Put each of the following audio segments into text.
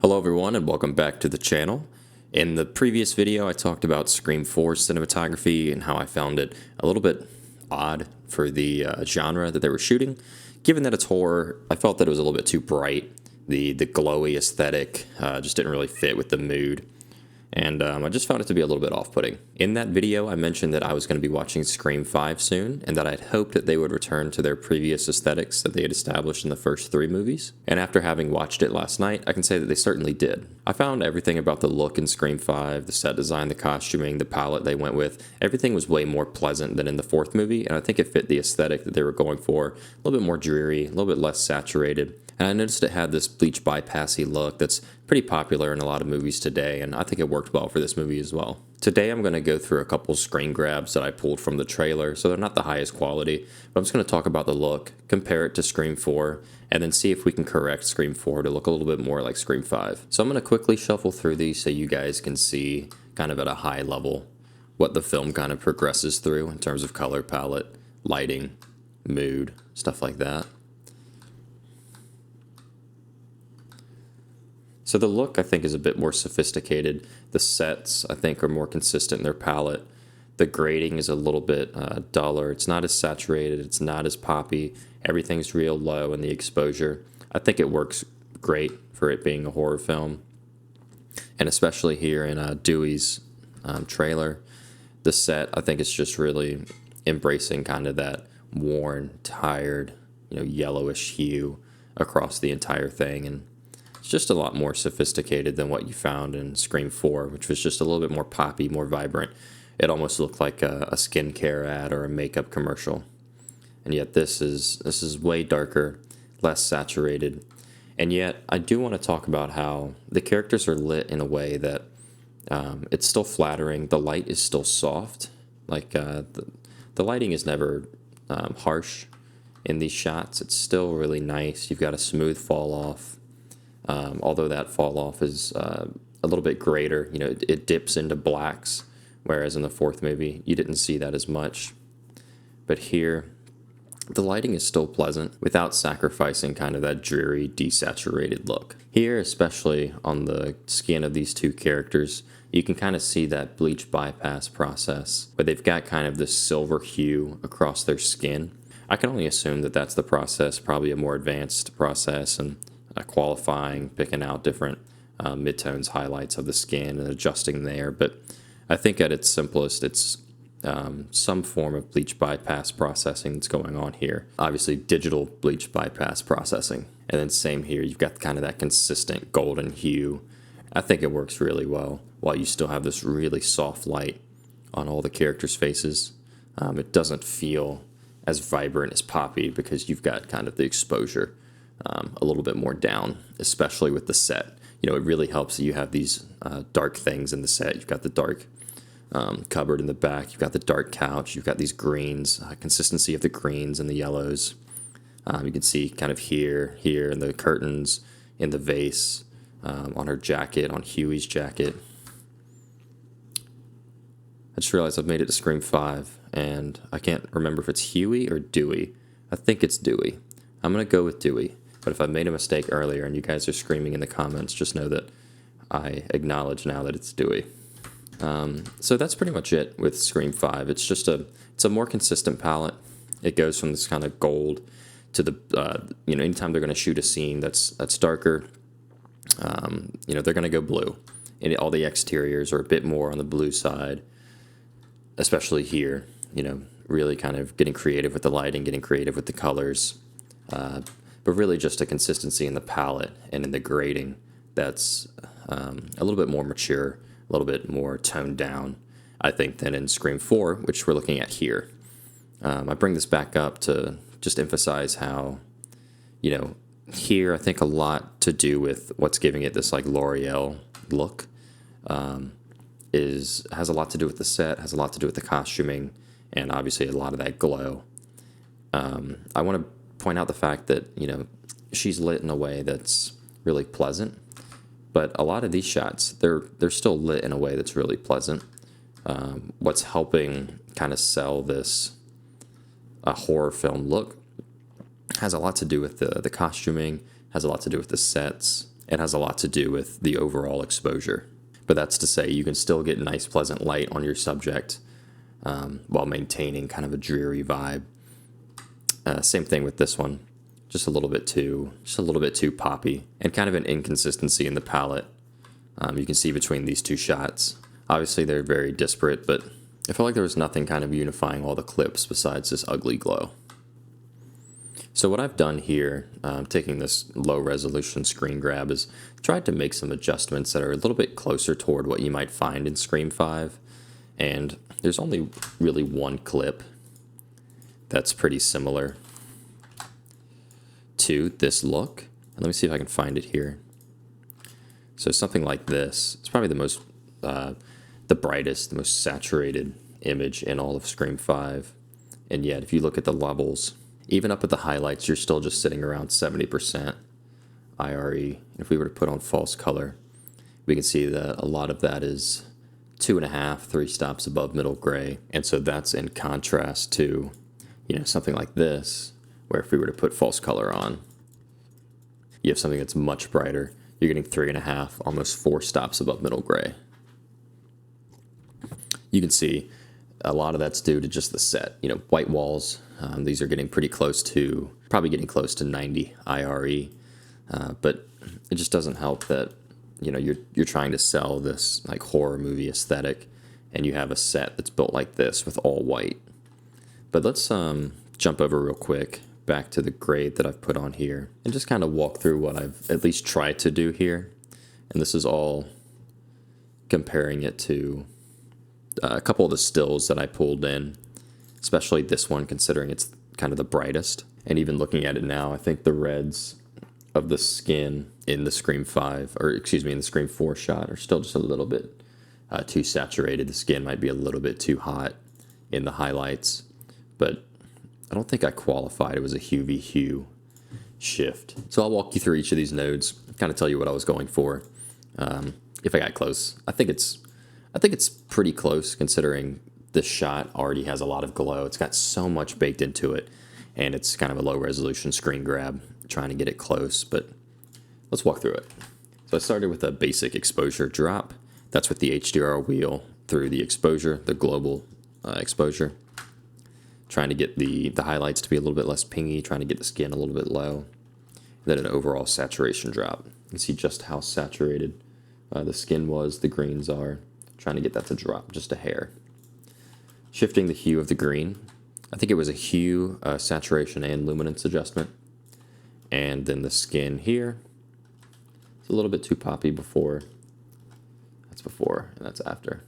Hello everyone and welcome back to the channel. In the previous video I talked about Scream 4's cinematography and how I found it a little bit odd for the genre that they were shooting. Given that it's horror, I felt that it was a little bit too bright. The glowy aesthetic just didn't really fit with the mood. And I just found it to be a little bit off-putting. In that video, I mentioned that I was going to be watching Scream 5 soon, and that I'd hoped that they would return to their previous aesthetics that they had established in the first three movies. And after having watched it last night, I can say that they certainly did. I found everything about the look in Scream 5, the set design, the costuming, the palette they went with, everything was way more pleasant than in the fourth movie, and I think it fit the aesthetic that they were going for. A little bit more dreary, a little bit less saturated. And I noticed it had this bleach bypassy look that's pretty popular in a lot of movies today, and I think it worked well for this movie as well. Today I'm going to go through a couple screen grabs that I pulled from the trailer, so they're not the highest quality, but I'm just going to talk about the look, compare it to Scream 4, and then see if we can correct Scream 4 to look a little bit more like Scream 5. So I'm going to quickly shuffle through these so you guys can see kind of at a high level what the film kind of progresses through in terms of color palette, lighting, mood, stuff like that. So the look, I think, is a bit more sophisticated. The sets, I think, are more consistent in their palette. The grading is a little bit duller. It's not as saturated. It's not as poppy. Everything's real low in the exposure. I think it works great for it being a horror film. And especially here in Dewey's trailer, the set, I think, is just really embracing kind of that worn, tired, yellowish hue across the entire thing. And it's just a lot more sophisticated than what you found in Scream 4, which was just a little bit more poppy, more vibrant. It almost looked like a skincare ad or a makeup commercial. And yet this is way darker, less saturated. And yet I do want to talk about how the characters are lit in a way that it's still flattering. The light is still soft. Like the lighting is never harsh in these shots. It's still really nice. You've got a smooth fall off. Although that fall off is a little bit greater, it dips into blacks, whereas in the fourth movie you didn't see that as much. But here, the lighting is still pleasant without sacrificing kind of that dreary, desaturated look. Here, especially on the skin of these two characters, you can kind of see that bleach bypass process, where they've got kind of this silver hue across their skin. I can only assume that that's the process, probably a more advanced process, and qualifying, picking out different midtones, highlights of the skin and adjusting there. But I think at its simplest, it's some form of bleach bypass processing that's going on here. Obviously, digital bleach bypass processing. And then same here, you've got kind of that consistent golden hue. I think it works really well, while you still have this really soft light on all the characters' faces. It doesn't feel as vibrant as poppy because you've got kind of the exposure a little bit more down, especially with the set. It really helps that you have these dark things in the set. You've got the dark cupboard in the back. You've got the dark couch. You've got these greens, consistency of the greens and the yellows. You can see kind of here, in the curtains, in the vase, on her jacket, on Huey's jacket. I just realized I've made it to Scream 5, and I can't remember if it's Huey or Dewey. I think it's Dewey. I'm going to go with Dewey. But if I made a mistake earlier and you guys are screaming in the comments, just know that I acknowledge now that it's Dewey. So that's pretty much it with Scream 5. It's a more consistent palette. It goes from this kind of gold to the, anytime they're going to shoot a scene that's darker, they're going to go blue. And all the exteriors are a bit more on the blue side, especially here, really kind of getting creative with the lighting, getting creative with the colors. But really just a consistency in the palette and in the grading that's a little bit more mature, a little bit more toned down, I think, than in Scream 4, which we're looking at here. I bring this back up to just emphasize how, here I think a lot to do with what's giving it this like L'Oreal look has a lot to do with the set, has a lot to do with the costuming, and obviously a lot of that glow. I want to point out the fact that, she's lit in a way that's really pleasant, but a lot of these shots, they're still lit in a way that's really pleasant. What's helping kind of sell this a horror film look has a lot to do with the costuming, has a lot to do with the sets, It has a lot to do with the overall exposure. But that's to say you can still get nice, pleasant light on your subject while maintaining kind of a dreary vibe. Same thing with this one, just a little bit too poppy, and kind of an inconsistency in the palette. You can see between these two shots. Obviously, they're very disparate, but I felt like there was nothing kind of unifying all the clips besides this ugly glow. So what I've done here, taking this low resolution screen grab, is tried to make some adjustments that are a little bit closer toward what you might find in Scream 5. And there's only really one clip that's pretty similar to this look. And let me see if I can find it here. So something like this. It's probably the most, the brightest, the most saturated image in all of Scream 5. And yet, if you look at the levels, even up at the highlights, you're still just sitting around 70% IRE. If we were to put on false color, we can see that a lot of that is 2.5, 3 stops above middle gray. And so that's in contrast to, something like this, where if we were to put false color on, you have something that's much brighter. You're getting 3.5, almost 4 stops above middle gray. You can see a lot of that's due to just the set. White walls, these are getting pretty close to, probably getting close to 90 IRE, but it just doesn't help that, you're trying to sell this like horror movie aesthetic, and you have a set that's built like this with all white. But let's jump over real quick back to the grade that I've put on here and just kind of walk through what I've at least tried to do here. And this is all comparing it to a couple of the stills that I pulled in, especially this one, considering it's kind of the brightest. And even looking at it now, I think the reds of the skin in the Scream 5, or excuse me, in the Scream 4 shot are still just a little bit too saturated. The skin might be a little bit too hot in the highlights, but I don't think I qualified. It was a hue v hue shift. So I'll walk you through each of these nodes, kind of tell you what I was going for. If I got close, I think it's pretty close considering this shot already has a lot of glow. It's got so much baked into it, and it's kind of a low resolution screen grab, trying to get it close, but let's walk through it. So I started with a basic exposure drop. That's with the HDR wheel through the exposure, the global exposure. Trying to get the highlights to be a little bit less pingy, trying to get the skin a little bit low. And then an overall saturation drop. You can see just how saturated the skin was, the greens are. Trying to get that to drop just a hair. Shifting the hue of the green. I think it was a hue, saturation, and luminance adjustment. And then the skin here. It's a little bit too poppy before. That's before, and that's after.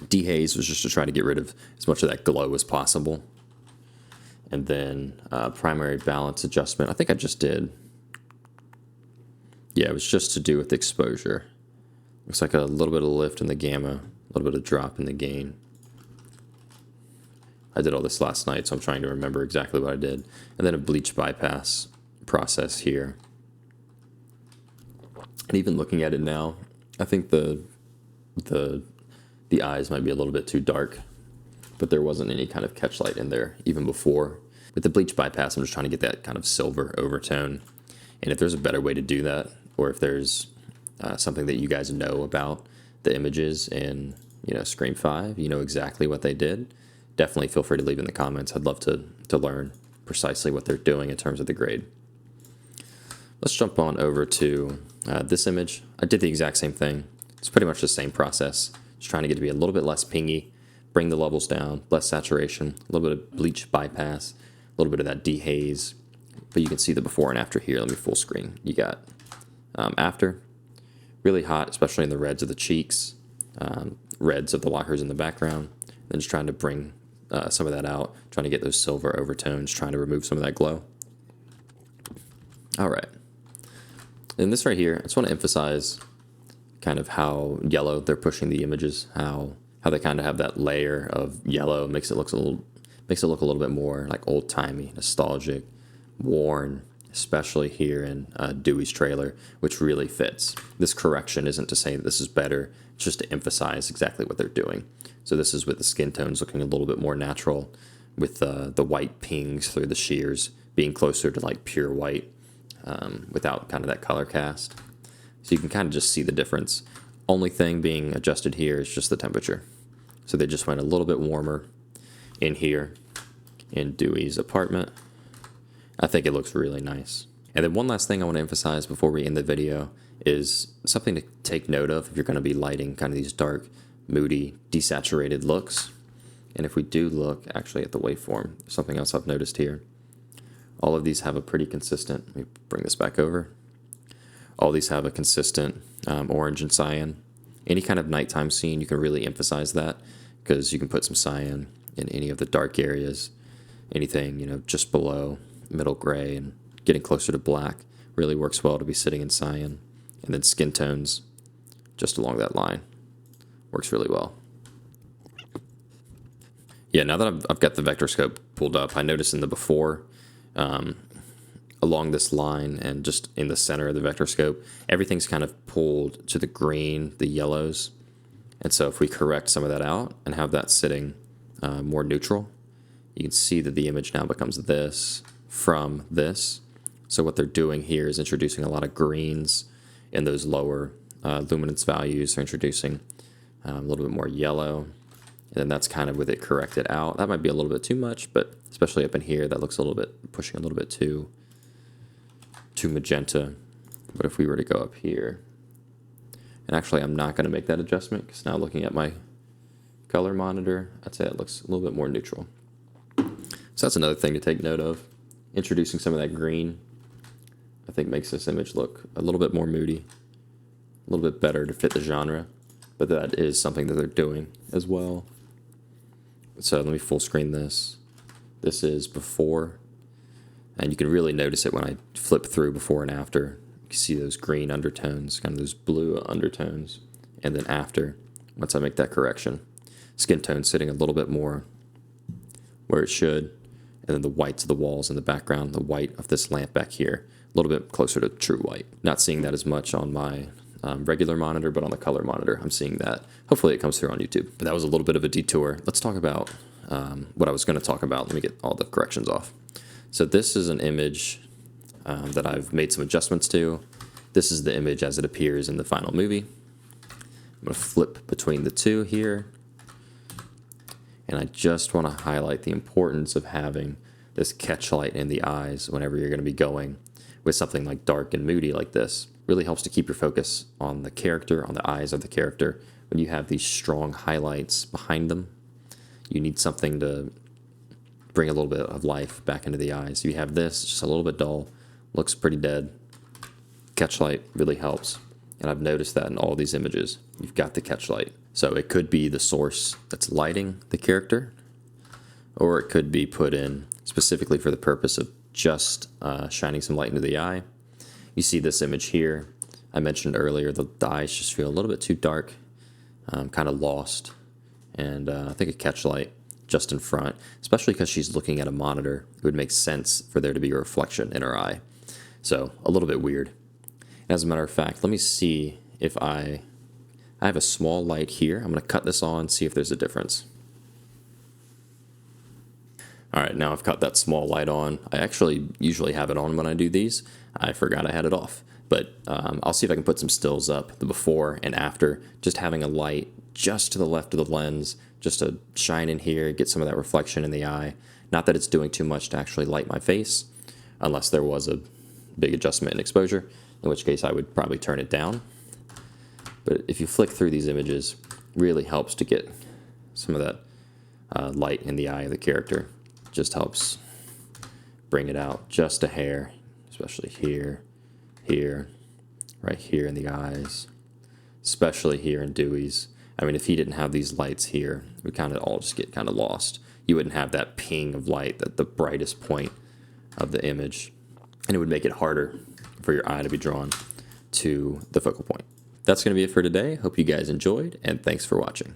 Dehaze was just to try to get rid of as much of that glow as possible. And then primary balance adjustment. I think I just did. Yeah, it was just to do with exposure. Looks like a little bit of lift in the gamma, a little bit of drop in the gain. I did all this last night, so I'm trying to remember exactly what I did. And then a bleach bypass process here. And even looking at it now, I think the eyes might be a little bit too dark, but there wasn't any kind of catch light in there even before. With the bleach bypass, I'm just trying to get that kind of silver overtone. And if there's a better way to do that, or if there's something that you guys know about the images in Scream 5, you know exactly what they did, definitely feel free to leave in the comments. I'd love to learn precisely what they're doing in terms of the grade. Let's jump on over to this image. I did the exact same thing. It's pretty much the same process. Just trying to get it to be a little bit less pingy, bring the levels down, less saturation, a little bit of bleach bypass, a little bit of that dehaze. But you can see the before and after here. Let me full screen. You got after, really hot, especially in the reds of the cheeks, reds of the lockers in the background. Then just trying to bring some of that out, trying to get those silver overtones, trying to remove some of that glow. All right. And this right here, I just want to emphasize kind of how yellow they're pushing the images, how they kind of have that layer of yellow, makes it look a little bit more like old-timey, nostalgic, worn, especially here in Dewey's trailer, which really fits. This correction isn't to say that this is better, it's just to emphasize exactly what they're doing. So this is with the skin tones looking a little bit more natural, with the white pings through the shears being closer to like pure white, without kind of that color cast. So you can kind of just see the difference. Only thing being adjusted here is just the temperature. So they just went a little bit warmer in here in Dewey's apartment. I think it looks really nice. And then one last thing I want to emphasize before we end the video is something to take note of if you're going to be lighting kind of these dark, moody, desaturated looks. And if we do look actually at the waveform, something else I've noticed here, all of these have a pretty consistent, let me bring this back over. All these have a consistent orange and cyan. Any kind of nighttime scene, you can really emphasize that because you can put some cyan in any of the dark areas, anything, just below middle gray and getting closer to black really works well to be sitting in cyan. And then skin tones just along that line works really well. Yeah, now that I've got the vector scope pulled up, I noticed in the before, along this line and just in the center of the vector scope, everything's kind of pulled to the green, the yellows. And so if we correct some of that out and have that sitting more neutral, you can see that the image now becomes this from this. So what they're doing here is introducing a lot of greens in those lower luminance values. They're introducing a little bit more yellow. And then that's kind of with it corrected out. That might be a little bit too much, but especially up in here, that looks a little bit, pushing a little bit too magenta. But if we were to go up here, and actually I'm not going to make that adjustment because now looking at my color monitor, I'd say it looks a little bit more neutral. So that's another thing to take note of. Introducing some of that green, I think makes this image look a little bit more moody, a little bit better to fit the genre, but that is something that they're doing as well. So let me full screen this. This is before, and you can really notice it when I flip through before and after. You can see those green undertones, kind of those blue undertones, and then after, once I make that correction, skin tone sitting a little bit more where it should, and then the whites of the walls in the background, the white of this lamp back here, a little bit closer to true white. Not seeing that as much on my regular monitor, but on the color monitor, I'm seeing that. Hopefully it comes through on YouTube. But that was a little bit of a detour. Let's talk about what I was going to talk about. Let me get all the corrections off. So this is an image that I've made some adjustments to. This is the image as it appears in the final movie. I'm going to flip between the two here. And I just want to highlight the importance of having this catch light in the eyes whenever you're going to be going with something like dark and moody like this. Really helps to keep your focus on the character, on the eyes of the character. When you have these strong highlights behind them, you need something to bring a little bit of life back into the eyes. You have this, just a little bit dull, looks pretty dead. Catch light really helps. And I've noticed that in all these images, you've got the catch light. So it could be the source that's lighting the character, or it could be put in specifically for the purpose of just shining some light into the eye. You see this image here. I mentioned earlier the eyes just feel a little bit too dark, kind of lost. And I think a catch light just in front, especially because she's looking at a monitor, it would make sense for there to be a reflection in her eye. So a little bit weird. As a matter of fact, let me see if I have a small light here. I'm going to cut this on, see if there's a difference. All right, now I've cut that small light on. I actually usually have it on when I do these. I forgot I had it off. But I'll see if I can put some stills up, the before and after, just having a light just to the left of the lens, just to shine in here, get some of that reflection in the eye. Not that it's doing too much to actually light my face, unless there was a big adjustment in exposure, in which case I would probably turn it down. But if you flick through these images, really helps to get some of that light in the eye of the character. Just helps bring it out just a hair, especially here, here, right here in the eyes, especially here in Dewey's. I mean, if he didn't have these lights here, it would kind of all just get kind of lost. You wouldn't have that ping of light at the brightest point of the image, and it would make it harder for your eye to be drawn to the focal point. That's going to be it for today. Hope you guys enjoyed, and thanks for watching.